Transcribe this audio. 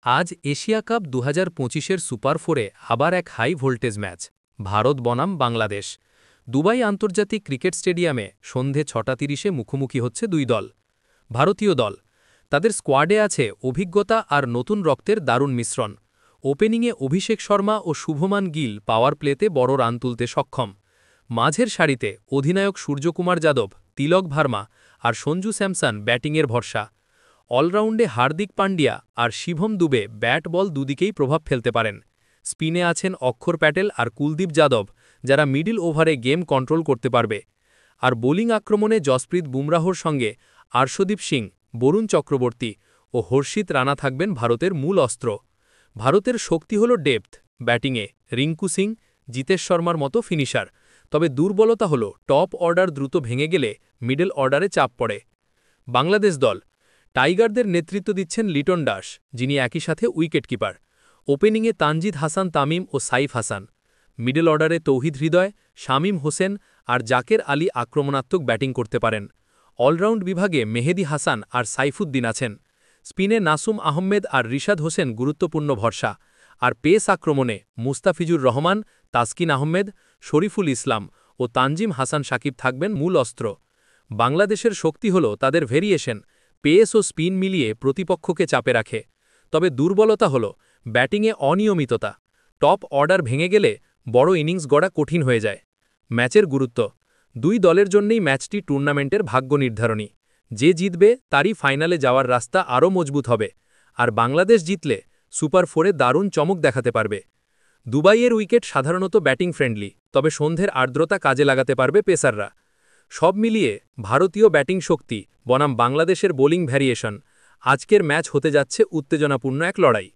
আজ Asia cup ২০২৫-এর super ফোরে আবার এক হাই ভোল্টেজ ম্যাচ ভারত বনাম বাংলাদেশ। দুবাই আন্তর্জাতিক ক্রিকেট স্টেডিয়ামে সন্ধে ৬:৩০-এ মুখোমুখি হচ্ছে দুই দল। ভারতীয় দল তাদের স্কোয়াডে আছে অভিজ্ঞতা আর নতুন রক্তের দারুণ মিশ্রণ। ওপেনিংয়ে অভিষেক শর্মা ও শুভমান গিল পাওয়ার প্লেতে বড় রান তুলতে সক্ষম। মাঝের সারিতে অধিনায়ক সূর্যকুমার যাদব, তিলক ভার্মা আর সঞ্জু স্যামসন ব্যাটিংয়ের ভরসা। অলরাউন্ডে হার্দিক পান্ডিয়া আর শিভম দুবে ব্যাট বল দুদিকেই প্রভাব ফেলতে পারেন। স্পিনে আছেন অক্ষর প্যাটেল আর কুলদীপ যাদব, যারা মিডল ওভারে গেম কন্ট্রোল করতে পারবে। আর বোলিং আক্রমণে জসপ্রীত বুমরাহর সঙ্গে আর্শদীপ সিং, বরুণ চক্রবর্তী ও হর্ষিত রানা থাকবেন ভারতের মূল অস্ত্র। ভারতের শক্তি হল ডেপথ, ব্যাটিংয়ে রিঙ্কু সিং, জিতেশ শর্মার মতো ফিনিশার। তবে দুর্বলতা হল টপ অর্ডার দ্রুত ভেঙে গেলে মিডল অর্ডারে চাপ পড়ে। বাংলাদেশ দল টাইগারদের নেতৃত্ব দিচ্ছেন লিটন দাস, যিনি একই সাথে উইকেটকিপার। ওপেনিংয়ে তানজিদ হাসান তামিম ও সাইফ হাসান। মিডল অর্ডারে তৌহিদ হৃদয়, শামীম হোসেন আর জাকের আলী আক্রমণাত্মক ব্যাটিং করতে পারেন। অলরাউন্ড বিভাগে মেহেদি হাসান আর সাইফুদ্দিন আছেন। স্পিনে নাসুম আহমেদ আর রিশাদ হোসেন গুরুত্বপূর্ণ ভরসা। আর পেস আক্রমণে মুস্তাফিজুর রহমান, তাসকিন আহমেদ, শরীফুল ইসলাম ও তানজিম হাসান সাকিব থাকবেন মূল অস্ত্র। বাংলাদেশের শক্তি হল তাদের ভেরিয়েশন, পেস ও স্পিন মিলিয়ে প্রতিপক্ষকে চাপে রাখে। তবে দুর্বলতা হল ব্যাটিংয়ে অনিয়মিততা। টপ অর্ডার ভেঙে গেলে বড় ইনিংস গড়া কঠিন হয়ে যায়। ম্যাচের গুরুত্ব দুই দলের জন্যই ম্যাচটি টুর্নামেন্টের ভাগ্য নির্ধারণী। যে জিতবে তারই ফাইনালে যাওয়ার রাস্তা আরও মজবুত হবে। আর বাংলাদেশ জিতলে সুপার ফোরে দারুণ চমক দেখাতে পারবে। দুবাইয়ের উইকেট সাধারণত ব্যাটিং ফ্রেন্ডলি, তবে সন্ধ্যের আর্দ্রতা কাজে লাগাতে পারবে পেসাররা। সব মিলিয়ে ভারতীয় ব্যাটিং শক্তি বনাম বাংলাদেশের বোলিং ভ্যারিয়েশন, আজকের ম্যাচ হতে যাচ্ছে উত্তেজনাপূর্ণ এক লড়াই।